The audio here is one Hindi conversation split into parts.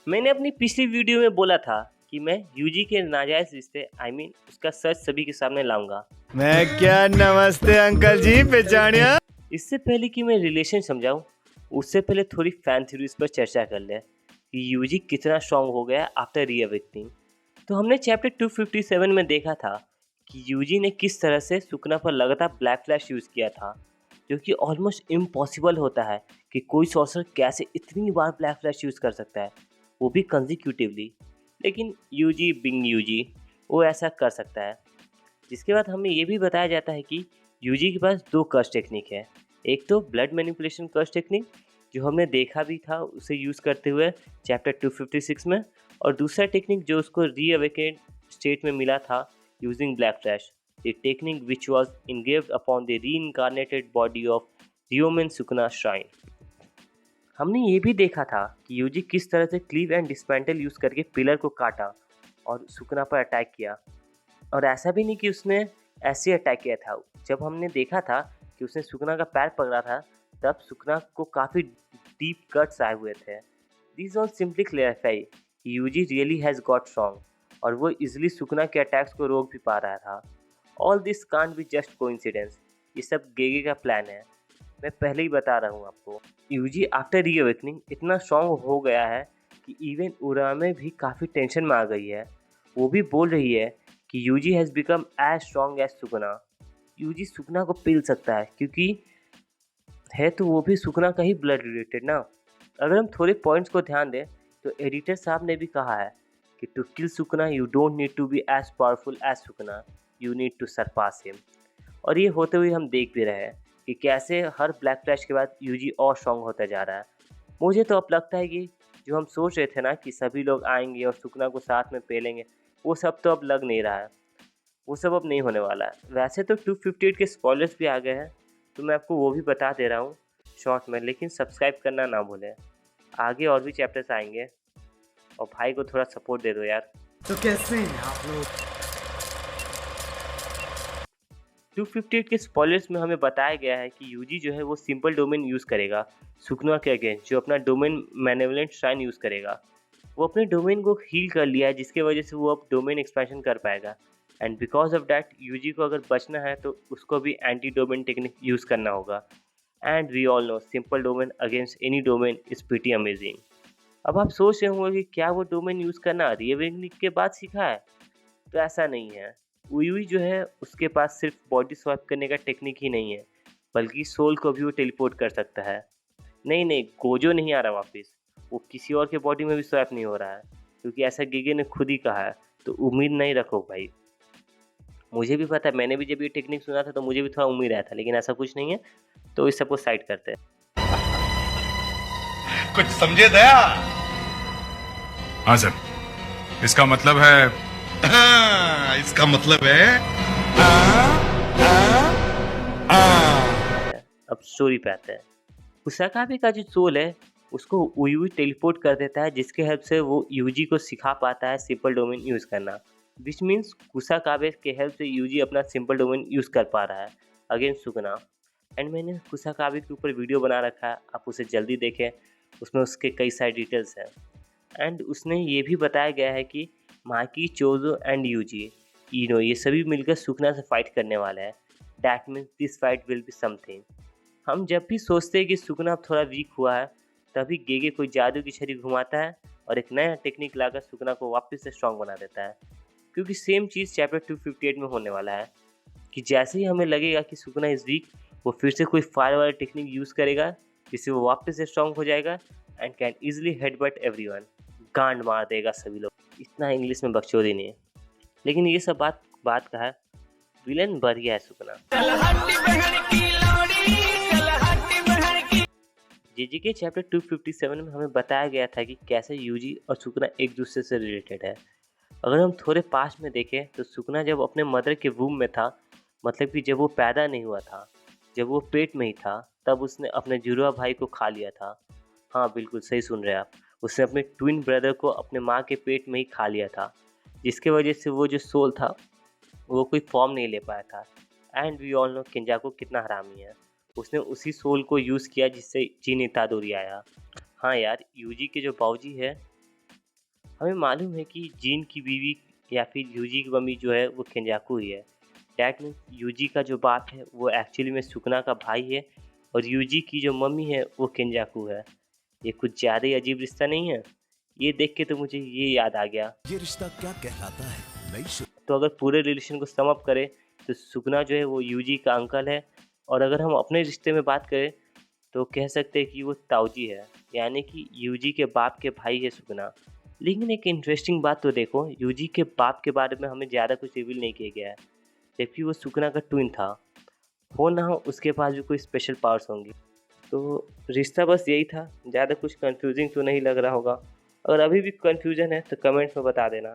मैंने अपनी पिछली वीडियो में बोला था कि मैं यूजी के नाजायज रिश्ते उसका सच सभी के सामने लाऊंगा। मैं क्या नमस्ते अंकल जी पहचानिया। इससे पहले कि मैं रिलेशन समझाऊं, उससे पहले थोड़ी फैन थ्योरीज पर चर्चा कर ले कि यूजी कितना स्ट्रांग हो गया आफ्टर रीअवेकनिंग। तो हमने चैप्टर 257 में देखा था कि यूजी ने किस तरह से सुकना पर लगातार ब्लैक फ्लैश यूज़ किया था, जो कि ऑलमोस्ट इम्पॉसिबल होता है कि कोई सॉर्सर कैसे इतनी बार ब्लैक फ्लैश यूज़ कर सकता है, वो भी कंजिक्यूटिवली। लेकिन यूजी बिंग यूजी वो ऐसा कर सकता है। जिसके बाद हमें ये भी बताया जाता है कि यूजी के पास दो कर्स टेक्निक है। एक तो ब्लड मैनिपुलेशन कर्स टेक्निक, जो हमने देखा भी था उसे यूज़ करते हुए चैप्टर 256 में, और दूसरा टेक्निक जो उसको रीअवेकेंड स्टेट में मिला था using black flash, the technique which was engraved upon the reincarnated body of Ryomen Sukuna shrine. हमने ये भी देखा था कि यूजी किस तरह से क्लीव एंड डिस्मेंटल यूज़ करके पिलर को काटा और सुकना पर अटैक किया। और ऐसा भी नहीं कि उसने ऐसे अटैक किया था। जब हमने देखा था कि उसने सुकना का पैर पकड़ा था, तब सुकना को काफ़ी डीप कट्स आए हुए थे। This all simply clarify UG really has got strong, और वो इजिली सुकना के अटैक्स को रोक भी पा रहा था। All this can't be just coincidence, ये सब गेगे का प्लान है। मैं पहले ही बता रहा हूँ आपको, यूजी आफ्टर रीअवेकनिंग इतना स्ट्रॉन्ग हो गया है कि इवन उरामे भी काफ़ी टेंशन में आ गई है। वो भी बोल रही है कि Yuji has become as strong as Sukuna. Yuji Sukuna को पिल सकता है, क्योंकि है तो वो भी सुकना का ही ब्लड रिलेटेड ना। अगर हम थोड़े पॉइंट्स को ध्यान दें तो एडिटर साहब ने भी कहा है कि to kill Sukuna you don't need to be as powerful as Sukuna, you need to surpass him. और ये होते हुए हम देख भी रहे हैं कि कैसे हर ब्लैक फ्लैश के बाद यूजी और स्ट्रॉन्ग होता जा रहा है। मुझे तो अब लगता है कि जो हम सोच रहे थे ना कि सभी लोग आएंगे और सुकना को साथ में पेलेंगे, वो सब तो अब लग नहीं रहा है। वो सब अब नहीं होने वाला है। वैसे तो 258 के स्पॉयलर्स भी आ गए हैं, तो मैं आपको वो भी बता दे रहा हूँ शॉर्ट में, लेकिन सब्सक्राइब करना ना भूलें। आगे और भी चैप्टर्स आएंगे, और भाई को थोड़ा सपोर्ट दे दो यार। तो कैसे हैं आप लोग? 258 के स्पॉयलर्स में हमें बताया गया है कि यूजी जो है वो सिंपल डोमेन यूज़ करेगा सुकना के अगेंस्ट, जो अपना डोमेन मैनेवलेंट श्राइन यूज़ करेगा। वो अपने डोमेन को हील कर लिया है, जिसके वजह से वो अब डोमेन एक्सपेंशन कर पाएगा। And because of that UG को अगर बचना है तो उसको भी एंटी डोमेन टेक्निक यूज़ करना होगा। And we all know simple domain against any domain is pretty amazing. अब आप सोच रहे होंगे कि क्या वो डोमेन यूज़ करना रीअवेकनिंग के बाद सीखा है? तो ऐसा नहीं है। उयुई जो है उसके पास सिर्फ बॉडी स्वैप करने का टेक्निक ही नहीं है, बल्कि सोल को भी वो टेलीपोर्ट कर सकता है। नहीं नहीं, गोजो नहीं आ रहा वापस, वो किसी और के बॉडी में भी स्वैप नहीं हो रहा है, क्योंकि ऐसा गिगे ने खुद ही कहा है। तो उम्मीद नहीं रखो भाई। मुझे भी पता है, मैंने भी जब ये टेक्निक सुना था तो मुझे भी थोड़ा उम्मीद आया था, लेकिन ऐसा कुछ नहीं है। तो इस सबको साइड करते हैं। कुछ समझे दया? हाँ सर, इसका मतलब है इसका मतलब है अब स्टोरी पे आते हैं। कुसाकाबे का जो सोल है उसको उयुई टेलीपोर्ट कर देता है, जिसके हेल्प से वो यूजी को सिखा पाता है सिंपल डोमेन यूज़ करना। विच मीन्स कुसाकाबे के हेल्प से यूजी अपना सिंपल डोमेन यूज़ कर पा रहा है अगेंस्ट सुकना। एंड मैंने कुसाकाबे के ऊपर वीडियो बना रखा है, आप उसे जल्दी देखें, उसमें उसके कई सारे डिटेल्स हैं। एंड उसने ये भी बताया गया है कि माकी, चोजो एंड यूजी इनो ये सभी मिलकर सुकना से फाइट करने वाले हैं। That means this fight will be something. हम जब भी सोचते हैं कि सुकना अब थोड़ा वीक हुआ है, तभी गेगे कोई जादू की छड़ी घुमाता है और एक नया टेक्निक लाकर सुकना को वापस से स्ट्रॉन्ग बना देता है। क्योंकि सेम चीज़ चैप्टर 258 में होने वाला है कि जैसे ही हमें लगेगा कि सुकना इज़ वीक, वो फिर से कोई फायर वाला टेक्निक यूज़ करेगा, जिससे वो वापस से स्ट्रॉन्ग हो जाएगा and can easily headbutt everyone. गांड मार देगा सभी लोग। इतना इंग्लिश में बकचोदी नहीं है, लेकिन ये सब बात का है। विलन बढ़िया है सुकना। जेजीके चैप्टर 257 में हमें बताया गया था कि कैसे यूजी और सुकना एक दूसरे से रिलेटेड है। अगर हम थोड़े पास्ट में देखें तो सुकना जब अपने मदर के वूम में था, मतलब कि जब वो पैदा नहीं हुआ था, जब वो पेट में ही था, तब उसने अपने जुड़वा भाई को खा लिया था। हाँ बिल्कुल सही सुन रहे हैं आप, उसने अपने ट्विन ब्रदर को अपने माँ के पेट में ही खा लिया था, जिसके वजह से वो जो सोल था वो कोई फॉर्म नहीं ले पाया था। एंड वी ऑल नो किंजाको कितना हरामी है, उसने उसी सोल को यूज़ किया जिससे जिन इतादोरी आया। हाँ यार, यूजी के जो बाऊजी है हमें मालूम है कि जीन की बीवी या फिर यूजी की मम्मी जो है वो केंजाकू ही है। डैट मीन्स यूजी का जो बाप है वो एक्चुअली में सुकना का भाई है और यूजी की जो मम्मी है वो केंजाकू है। ये कुछ ज़्यादा ही अजीब रिश्ता नहीं है? ये देख के तो मुझे ये याद आ गया। ये रिश्ता क्या कहलाता है? नई तो अगर पूरे रिलेशन को सम अप करें तो सुकना जो है वो यूजी का अंकल है, और अगर हम अपने रिश्ते में बात करें तो कह सकते हैं कि वो ताऊजी है, यानी कि यूजी के बाप के भाई है सुकना। लेकिन एक इंटरेस्टिंग बात तो देखो, यूजी के बाप के बारे में हमें ज़्यादा कुछ रिवील नहीं किया गया है, जबकि वो सुकना का ट्विन था। हो ना हो उसके पास भी कोई स्पेशल पावर्स होंगी। तो रिश्ता बस यही था, ज़्यादा कुछ कंफ्यूजिंग तो नहीं लग रहा होगा। अगर अभी भी कंफ्यूजन है तो कमेंट्स में बता देना,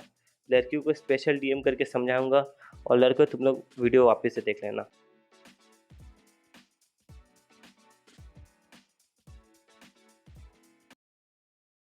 लड़कियों को स्पेशल डीएम करके समझाऊंगा, और लड़कों तुम लोग वीडियो वापस से देख लेना।